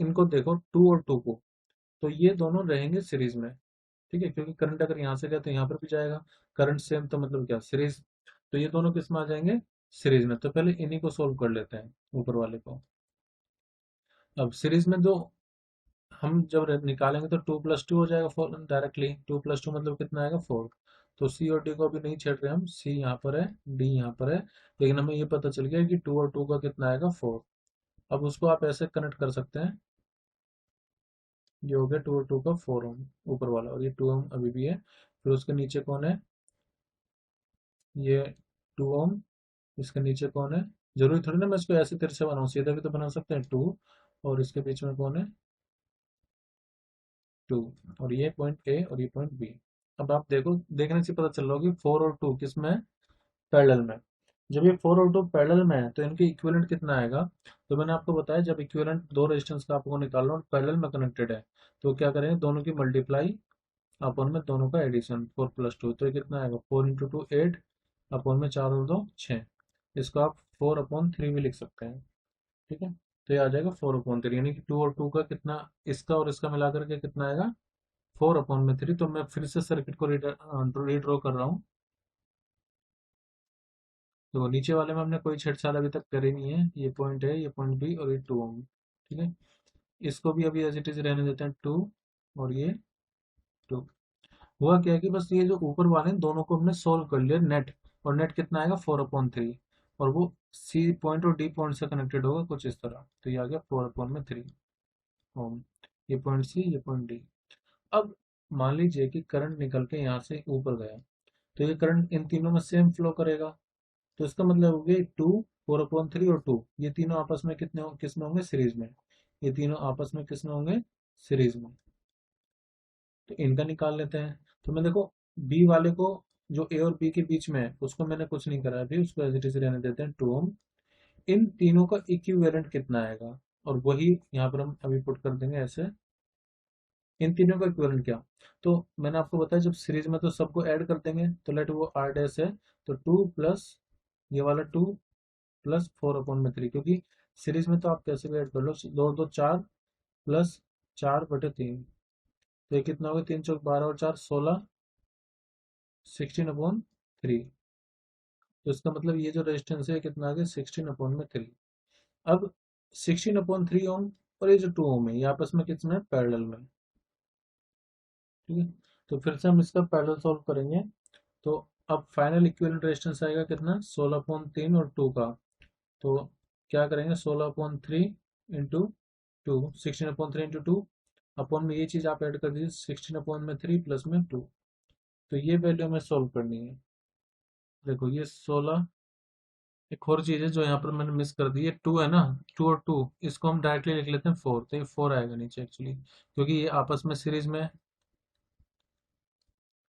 इनको देखो 2 और 2 को, तो ये दोनों रहेंगे सीरीज में, ठीक है, क्योंकि करंट अगर यहाँ से गया तो यहाँ पर भी जाएगा, करंट सेम, तो मतलब क्या, सीरीज। तो ये दोनों किस में आ जाएंगे, सीरीज में। तो पहले इन्हीं को सोल्व कर लेते हैं, ऊपर वाले को। अब सीरीज में दो हम जब निकालेंगे तो 2 + 2 हो जाएगा, 4 डायरेक्टली। 2 + 2 मतलब कितना आएगा, 4। तो सी और डी को अभी नहीं छेड़ रहे हम, सी यहाँ पर है, डी यहाँ पर है, लेकिन हमें ये पता चल गया कि 2 और 2 का कितना आएगा, 4। अब उसको आप ऐसे कनेक्ट कर सकते हैं, ये हो गया 2 और 2 का 4 ओम ऊपर वाला, और ये 2 ओम अभी भी है। फिर उसके नीचे कौन है, ये 2 ओम, इसके नीचे कौन है। जरूरी थोड़ी ना मैं इसको ऐसे तिरछे बनाऊं, सीधा भी तो बना सकते हैं, 2, और इसके बीच में कौन है, 2, और ये पॉइंट ए और ये पॉइंट बी। अब आप देखो, देखने से पता चल रहा होगा कि 4 और 2 किस में है, पैरेलल में। जब ये 4 और 2 पैरेलल में है तो इनके इक्विवेलेंट कितना आएगा। तो मैंने आपको बताया, जब इक्विवेलेंट दो रेजिस्टेंस का आपको निकालना और पैरेलल में कनेक्टेड है, तो क्या करेंगे, दोनों की मल्टीप्लाई अपॉन में दोनों का एडिशन, 4 + 2, तो ये कितना आएगा, 4 × 2 8, अपॉन में 4 और 2 6। इसको आप 4/3 भी लिख सकते हैं, ठीक है। तो ये आ जाएगा 4/3, यानी कि 2 और 2 का कितना, इसका और इसका मिलाकर के कितना आएगा, 4/3। तो मैं फिर से सर्किट को रीड्रॉ कर रहा हूँ। तो नीचे वाले में हमने कोई छेड़छाड़ अभी तक करी नहीं है, ये पॉइंट है, ये पॉइंट बी, और ये 2 ओम, ठीक है। इसको भी अभी एज इट इज रहने देते हैं, 2, और ये 2। हुआ क्या है कि बस ये जो ऊपर वाले हैं दोनों को हमने सोल्व कर लिया नेट, और नेट कितना आएगा, 4/3, और वो सी पॉइंट और डी पॉइंट से कनेक्टेड होगा कुछ इस तरह, तो ये आ गया 4/3 ओम। ये पॉइंट सी, ये पॉइंट डी। अब मान लीजिए कि करंट निकल के यहाँ से ऊपर गया, तो ये करंट इन तीनों में सेम फ्लो करेगा। तो इसका मतलब हो गया 2, 4/3 और 2, ये तीनों आपस में किस में होंगे, सीरीज में। ये तीनों आपस में किस में होंगे, सीरीज में। तो इनका निकाल लेते हैं। तो मैं देखो, बी वाले को, जो ए और बी के बीच में है, उसको मैंने कुछ नहीं करा अभी, उसको एज इट इज रहने देते हैं, 2 ओम। इन तीनों का इक्विवेलेंट कितना आएगा, और वही यहाँ पर हम अभी पुट कर देंगे ऐसे। इन तीनों का इक्विवेलेंट क्या, तो मैंने आपको बताया जब सीरीज में तो सबको ऐड कर देंगे, तो लेट वो आर डैश है, तो 2 प्लस ये वाला 2 प्लस 4/3, क्योंकि सीरीज में तो आप कैसे भी ऐड कर लो, 2 2 4 प्लस 4/3, तो ये कितना होगा, 3 × 4 = 12 और 4 16, 16/3। तो इसका मतलब ये जो रेजिस्टेंस है कितना आ गया, 16/3। अब 16/3 ओम और ये जो 2 ओम है, ये आपस में कितना है, पैरेलल में, ठीक है। तो फिर से हम इसका पैरेलल सॉल्व करेंगे। तो अब फाइनल इक्विवेलेंट रेजिस्टेंस आएगा कितना, 16/3 और 2 का। तो क्या करेंगे, 16/3 इंटू 2, 16/3 इंटू 2, अपॉन में ये चीज आप ऐड कर दीजिए, 16/3 प्लस में 2। तो ये वैल्यू हमें सोल्व करनी है। देखो ये 16, एक और चीज है जो यहाँ पर मैंने मिस कर दी है, 2 है ना, 2 और 2, इसको हम डायरेक्टली लिख लेते हैं 4, तो ये 4 आएगा नीचे एक्चुअली, क्योंकि ये आपस में सीरीज में है।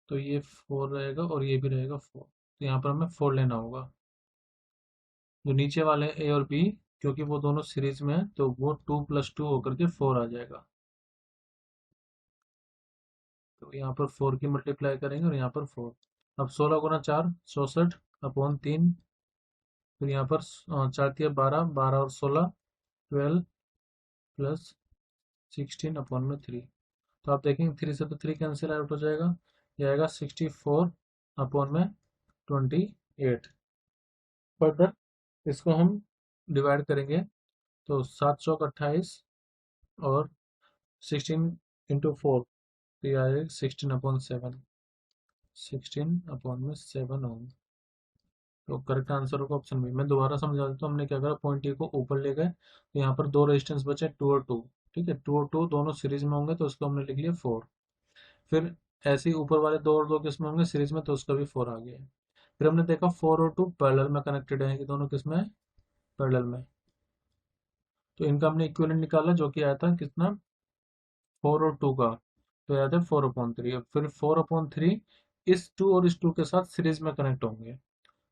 तो ये 4 रहेगा और ये भी रहेगा 4, तो यहाँ पर हमें 4 लेना होगा। जो नीचे वाले ए और बी, क्योंकि वो दोनों सीरीज में है, तो वो 2 + 2 होकर के 4 आ जाएगा। तो यहाँ पर 4 की मल्टीप्लाई करेंगे और यहाँ पर 4। अब 16 × 4 64 अपॉन 3, फिर यहाँ पर 4 × 3 = 12, 12 और 16 12 प्लस 16/3। तो आप देखेंगे 3 से तो 3 कैंसिल आउट हो जाएगा, ये आएगा 64/28। फर्दर इसको हम डिवाइड करेंगे, तो 7 चौक 28 और 16 × 4, तो ये आएगा 16/7, 16/7 ओम। तो करेक्ट आंसर होगा ऑप्शन बी। मैं दोबारा समझा देता हूँ, हमने क्या करा, पॉइंट ए को ऊपर ले गए, तो यहाँ पर दो रेजिस्टेंस बचे, 2 और 2, ठीक है, 2 और 2 दोनों सीरीज में होंगे, तो उसको हमने लिख लिया 4। फिर ऐसे ही ऊपर वाले 2 और 2 किस में होंगे, सीरीज में, तो उसका भी 4 आ गया। फिर हमने देखा 4 और 2 पैरेलल में कनेक्टेड है, कि दोनों किस में है, पैरेलल में। तो इनका हमने इक्विवेलेंट निकाला, जो कि आया था कितना, 4 और 2 का, तो याद है 4/3। फिर 4/3 इस 2 और इस 2 के साथ सीरीज में कनेक्ट होंगे,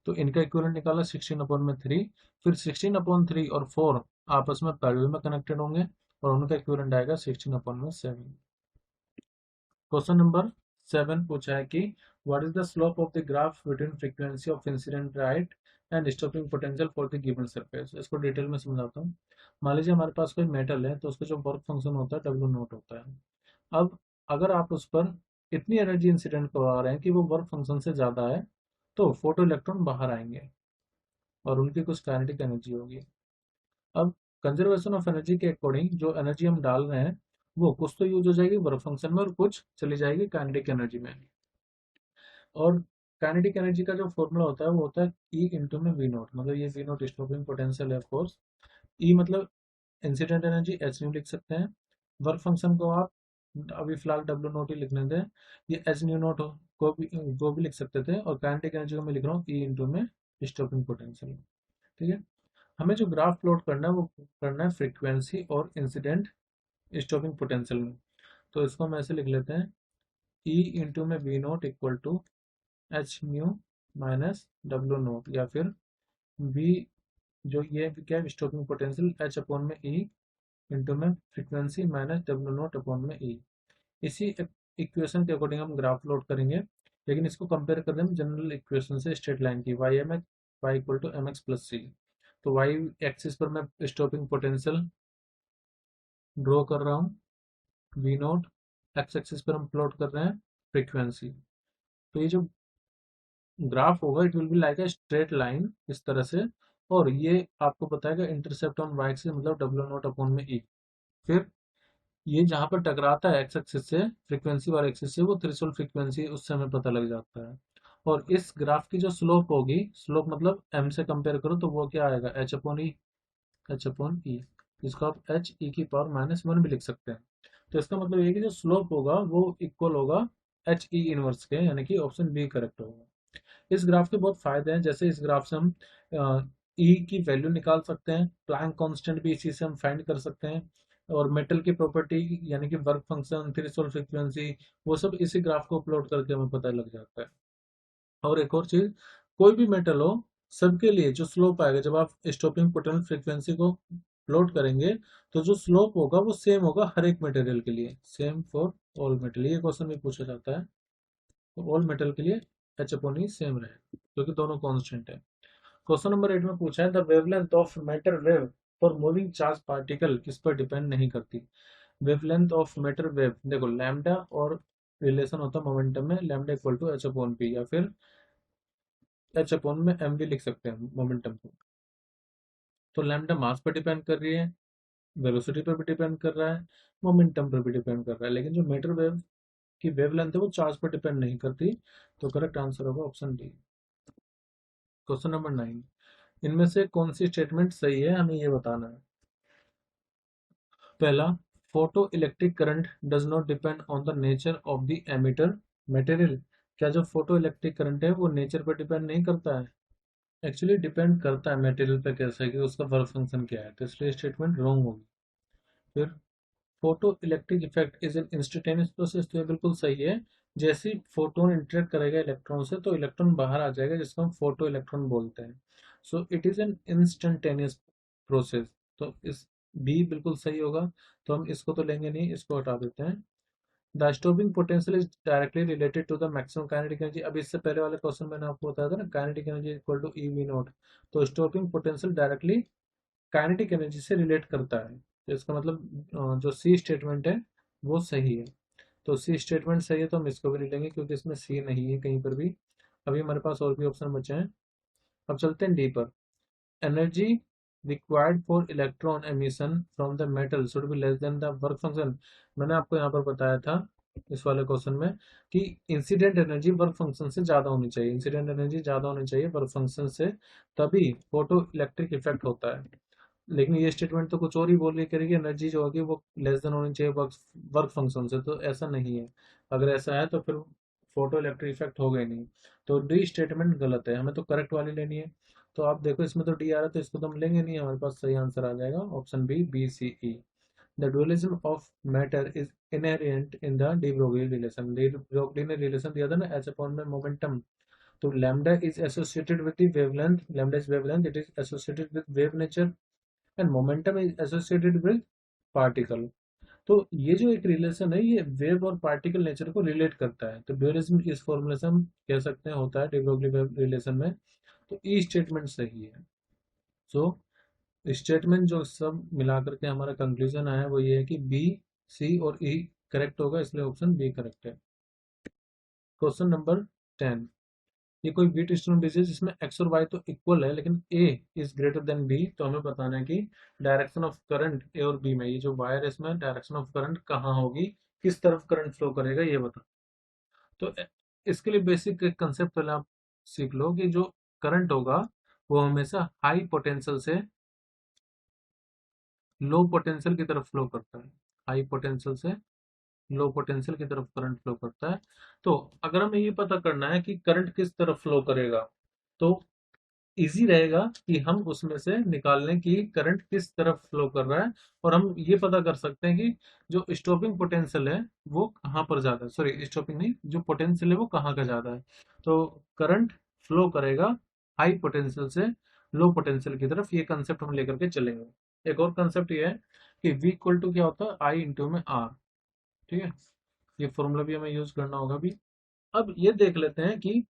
तो इनका इक्विवेलेंट निकाला 16/3। फिर 16/3 और 4 आपस में पैरेलल में कनेक्टेड होंगे और उनका इक्विवेलेंट आएगा 16/7। क्वेश्चन नंबर 7 पूछा है कि what is the slope of the graph between frequency of incident light and stopping potential for the given surface. इसको डिटेल में समझाता हूँ। मान लीजिए हमारे पास कोई मेटल है, तो उसका जो वर्क फंक्शन होता है डब्ल्यू नोट होता है। अब अगर आप उस पर इतनी एनर्जी इंसिडेंट करवा रहे हैं कि वो वर्क फंक्शन से ज़्यादा है, तो फोटो इलेक्ट्रॉन बाहर आएंगे और उनकी कुछ काइनेटिक एनर्जी होगी। अब कंजर्वेशन ऑफ एनर्जी के अकॉर्डिंग जो एनर्जी हम डाल रहे हैं वो कुछ तो यूज हो जाएगी वर्क फंक्शन में और कुछ चली जाएगी काइनेटिक एनर्जी में। और काइनेटिक एनर्जी का जो फॉर्मूला होता है वो होता है ई इंटू में वी नोट, मतलब ये वी नोट स्टॉपिंग पोटेंशियल है ऑफ कोर्स। ई मतलब इंसिडेंट एनर्जी, एच न्यू लिख सकते हैं। वर्क फंक्शन को आप अभी फिलहाल डब्ल्यू नोट ही लिखने दें, ये एच न्यू नोट को भी लिख सकते थे। और काइनेटिक एनर्जी को मैं लिख रहा हूँ ई इंटू में स्टॉपिंग पोटेंशियल। ठीक है। हमें जो ग्राफ प्लॉट करना है वो करना है फ्रीक्वेंसी और इंसिडेंट स्टॉपिंग पोटेंशियल में। तो इसको हम ऐसे लिख लेते हैं, ई इंटू में V naught equal to H nu minus W naught, या फिर वी जो ये क्या है स्टॉपिंग पोटेंशियल एच अपॉन में ई इंटू में frequency minus W naught upon में ई। इसी इक्वेशन के अकॉर्डिंग हम ग्राफ प्लॉट करेंगे, लेकिन इसको कंपेयर कर रहे हैं जनरल इक्वेशन से स्ट्रेट लाइन की, y m x y equal to m x plus c. तो वाई एक्सिस पर मैं स्टॉपिंग पोटेंशियल ड्रॉ कर रहा हूँ वी नोट, एक्स एक्सिस पर हम प्लॉट कर रहे हैं फ्रीक्वेंसी। तो ये जो ग्राफ होगा it will be like a straight line इस तरह से, और ये आपको बताएगा इंटरसेप्ट ऑन वाई एक्सिस मतलब डब्ल्यू नोट अपॉन में ई। फिर ये जहां पर टकराता है एक्स एक्सिस से फ्रीक्वेंसी वाले एक्सिस से, वो थ्रेशोल्ड फ्रीक्वेंसी उससे हमें पता लग जाता है। और इस ग्राफ की जो स्लोप होगी, स्लोप मतलब एम से कंपेयर करो तो वो क्या आएगा एच अपॉन ई, एच अपॉन ई। इसको आप एच ई की पावर -1 भी लिख सकते हैं। तो इसका मतलब ये कि जो स्लोप होगा वो इक्वल होगा एच ई इनवर्स के, यानी कि ऑप्शन बी करेक्ट होगा। इस ग्राफ के बहुत फायदे हैं, जैसे इस ग्राफ से हम ई की वैल्यू निकाल सकते हैं, प्लैंक कांस्टेंट भी इसी से हम फाइंड कर सकते हैं, और मेटल की प्रॉपर्टी यानी कि वर्क फंक्शन, थ्रेशोल्ड फ्रीक्वेंसी, वो सब इसी ग्राफ को प्लॉट करके हमें पता लग जाता है। और एक और चीज, कोई भी मेटल हो सबके लिए जो स्लोप आएगा जब आप स्टॉपिंग पोटेंशियल फ्रीक्वेंसी को प्लॉट करेंगे, तो जो स्लोप होगा वो सेम होगा हर एक मटेरियल के लिए, सेम फॉर ऑल मेटल। ये क्वेश्चन भी पूछा जाता है। तो ऑल मेटल के लिए एच अपॉन ई सेम रहेगा क्योंकि दोनों कांस्टेंट है। क्वेश्चन नंबर 8 में पूछा है the wavelength of matter wave for moving charge particle किस पर डिपेंड नहीं करती। वेवलेंथ ऑफ मैटर वेव, देखो लैम्डा और रिलेशन होता है मोमेंटम में, lambda equal to H upon P, या फिर एच अपॉन में एम भी लिख सकते हैं मोमेंटम को। तो लैम्डा मास पर डिपेंड कर रही है, वेलोसिटी पर भी डिपेंड कर रहा है, मोमेंटम पर भी डिपेंड कर रहा है, लेकिन जो मैटर वेव की वेवलेंथ है वो चार्ज पर डिपेंड नहीं करती। तो करेक्ट आंसर होगा ऑप्शन डी। क्वेश्चन नंबर 9, इनमें से कौन सी स्टेटमेंट सही है हमें ये बताना है। पहला, photo electric current does not depend on the nature of the emitter material. क्या जो फोटो इलेक्ट्रिक करंट है वो नेचर पर डिपेंड नहीं करता है? एक्चुअली डिपेंड करता है मटेरियल पे कैसा है कि उसका वर्क फंक्शन क्या है, तो इसलिए स्टेटमेंट रॉन्ग होगी। फिर photo electric effect is an instantaneous process, तो ये बिल्कुल सही है। जैसे ही फोटोन इंटरेक्ट करेगा इलेक्ट्रॉन से तो इलेक्ट्रॉन बाहर आ जाएगा, जिसको हम फोटो इलेक्ट्रॉन बोलते हैं। So it is an instantaneous process. तो इस बी बिल्कुल सही होगा। तो हम इसको तो लेंगे नहीं, इसको हटा देते हैं। The stopping potential is directly related to the maximum kinetic energy. अब इससे पहले वाले क्वेश्चन मैंने आपको बताया था ना, kinetic energy equal to e V naught. तो stopping potential directly kinetic energy से रिलेट करता है। तो इसका मतलब जो सी स्टेटमेंट है वो सही है। तो सी स्टेटमेंट सही है तो हम इसको भी ले लेंगे क्योंकि इसमें सी नहीं है कहीं पर भी। अभी हमारे पास और भी ऑप्शन बचे हैं। अब चलते हैं डी पर। Energy required for electron emission from the metal should be less than the work function. मैंने आपको यहाँ पर बताया था इस वाले क्वेश्चन में कि इंसिडेंट एनर्जी वर्क फंक्शन से ज्यादा होनी चाहिए, इंसिडेंट एनर्जी ज्यादा होनी चाहिए वर्क फंक्शन से, तभी फोटो इलेक्ट्रिक इफेक्ट होता है। लेकिन ये स्टेटमेंट तो कुछ और ही बोल रही करेगी, एनर्जी जो होगी वो लेस देन होनी चाहिए वर्क वर्क फंक्शन से, तो ऐसा नहीं है। अगर ऐसा है तो फिर फोटो इलेक्ट्रिक इफेक्ट होगा ही नहीं। तो डी स्टेटमेंट गलत है, हमें तो करेक्ट वाली लेनी है। तो आप देखो इसमें तो डी आ रहा है तो इसको तो हम लेंगे नहीं, हमारे पास सही आंसर आ जाएगा option B, B C E. The dualism of matter is inherent in the de Broglie relation. De Broglie ने रिलेशन दिया था ना एच अपॉन में मोमेंटम। तो lambda is associated with the wavelength, lambda is wavelength, it is associated with wave nature and momentum is associated with particle. तो ये जो एक रिलेशन है ये वेव और पार्टिकल नेचर को रिलेट करता है। तो ड्यूरेशन इस फॉर्मूले से हम कह सकते हैं होता है डी ब्रोगली वेव रिलेशन में। तो ई स्टेटमेंट सही है। सो स्टेटमेंट जो सब मिलाकर के हमारा कंक्लूजन आया वो ये है कि बी, सी और ई करेक्ट होगा, इसलिए ऑप्शन बी करेक्ट है। Question number 10। ये कोई बीट स्टोन डिजीज जिसमें एक्स और वाई तो इक्वल है लेकिन ए इज ग्रेटर देन बी। तो हमें बताना है कि डायरेक्शन ऑफ करंट ए और बी में, ये जो वायर है इसमें डायरेक्शन ऑफ करंट कहाँ होगी, किस तरफ करंट फ्लो करेगा ये बता। तो इसके लिए बेसिक कंसेप्ट पहले आप सीख लो कि जो करंट होगा वो हमेशा हाई पोटेंशियल से लो पोटेंशियल की तरफ फ्लो करता है। हाई पोटेंशियल से लो पोटेंशियल की तरफ करंट फ्लो करता है। तो अगर हमें ये पता करना है कि करंट किस तरफ फ्लो करेगा तो इजी रहेगा कि हम उसमें से निकाल लें कि करंट किस तरफ फ्लो कर रहा है, और हम ये पता कर सकते हैं कि जो स्टॉपिंग पोटेंशियल है वो कहाँ पर ज्यादा है, सॉरी स्टॉपिंग नहीं, जो पोटेंशियल है वो कहाँ का ज्यादा है। तो करंट फ्लो करेगा हाई पोटेंशियल से लो पोटेंशियल की तरफ, ये कंसेप्ट हम लेकर के चलेंगे। एक और कंसेप्ट ये है कि V इक्वल टू क्या होता है, आई इंटू में आर। ठीक है, ये फॉर्मूला भी हमें यूज करना होगा भी। अब ये देख लेते हैं कि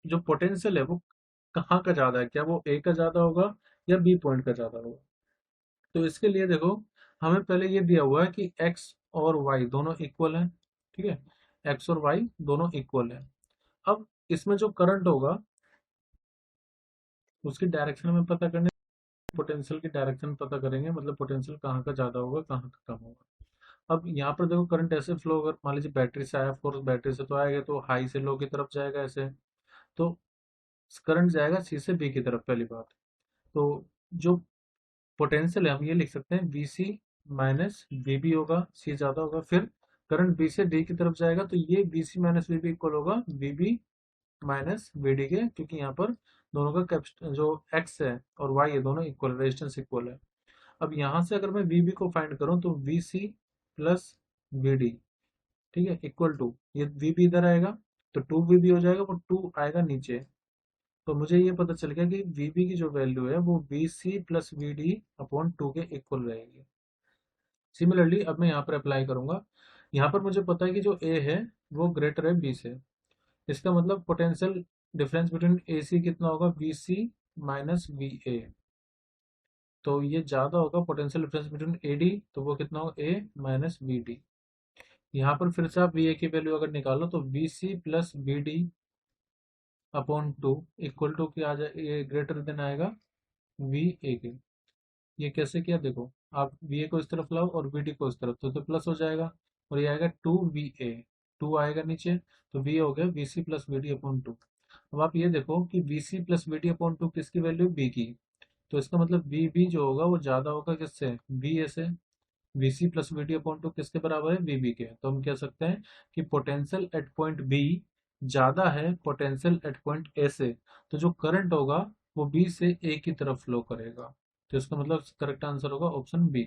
जो पोटेंशियल है वो कहाँ का ज्यादा है, क्या वो ए का ज्यादा होगा या बी पॉइंट का ज्यादा होगा। तो इसके लिए देखो, हमें पहले ये दिया हुआ है कि एक्स और वाई दोनों इक्वल है। ठीक है, एक्स और वाई दोनों इक्वल है। अब इसमें जो करंट होगा उसकी डायरेक्शन हमें पता करने, पोटेंशियल की डायरेक्शन पता करेंगे, मतलब पोटेंशियल कहाँ का ज्यादा होगा कहाँ का कम होगा। अब यहाँ पर देखो करंट ऐसे फ्लो, अगर मान लीजिए बैटरी से आया, ऑफकोर्स बैटरी से तो आएगा तो हाई से लो की तरफ जाएगा ऐसे। तो करंट जाएगा सी से बी की तरफ, पहली बात। तो जो पोटेंशियल है हम ये लिख सकते हैं B C minus B B होगा, सी ज्यादा होगा। फिर करंट बी से डी की तरफ जाएगा तो ये B C minus B B equal होगा B B minus B D के, क्योंकि यहाँ पर दोनों का जो एक्स है और वाई है दोनों इक्वल, रेजिस्टेंस इक्वल है। अब यहाँ से अगर मैं वी बी को फाइंड करूँ तो V C plus V D, ठीक है, इक्वल टू, ये वी बी इधर आएगा तो टू वी बी हो जाएगा, वो टू आएगा नीचे। तो मुझे ये पता चल गया कि वी बी की जो वैल्यू है वो V C plus V D upon two के इक्वल रहेगी। सिमिलरली अब मैं यहाँ पर अप्लाई करूंगा। यहाँ पर मुझे पता है कि जो ए है वो ग्रेटर है बी से। इसका मतलब potential difference between A C कितना होगा, V C minus V A. तो ये ज्यादा होगा potential difference between A D, तो वो कितना होगा ए माइनस वी डी। यहाँ पर फिर से आप वी ए की वैल्यू अगर निकालो तो V C plus V D upon two equal to क्या आ जाए, ये ग्रेटर देन आएगा वी ए के। ये कैसे किया देखो, आप वी ए को इस तरफ लाओ और वी डी को इस तरफ, तो प्लस हो जाएगा और ये आएगा टू वी ए, टू आएगा नीचे, तो वी हो गया V C plus V D upon two. अब आप ये देखो कि V C plus V D upon two किसकी वैल्यू, बी की। तो इसका मतलब वी बी जो होगा वो ज्यादा होगा किससे, वी ए से। V C plus V D upon two किसके बराबर है, वी बी के। तो हम कह सकते हैं कि पोटेंशियल एट पॉइंट बी ज्यादा है पोटेंशियल एट पॉइंट ए से। तो जो करंट होगा वो बी से ए की तरफ फ्लो करेगा। तो इसका मतलब करेक्ट आंसर होगा ऑप्शन बी।